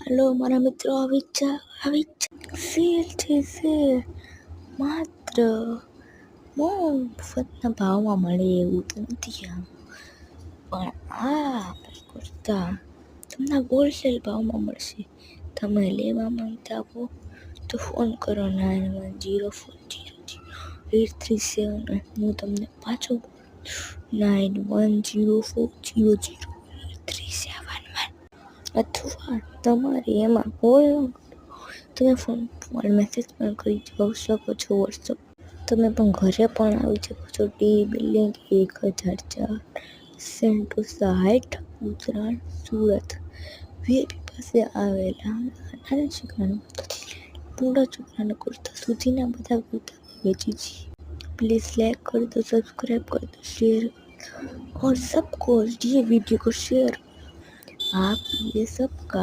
હાલો મારા મિત્રો, સેલ છે, સેલ માત્ર મફતના ભાવમાં મળે એવું તો નથી આમ, પણ આ કુર્તા તમને હોલસેલ ભાવમાં મળશે. તમે લેવા માંગતા હો તો ફોન કરો 9104008337. હું તમને પાછો 9104008371. અથવા તમારે એમાં કોલ તમે ફોન મેસેજ પણ કરી શકો છો. વોટ્સઅપ તમે પણ ઘરે પણ આવી શકો છો. D building 1004 Sentosa height, Uttarayan, Surat. VIP પાસે આવેલા નાના છોકરાના મોટા છોકરાના કુર્તા સુધીના બધા કુર્તા વેચી છીએ. प्लीज़ लाइक कर दो, सब्सक्राइब कर दो, शेयर और सबको ये वीडियो को शेयर. आप ये सबका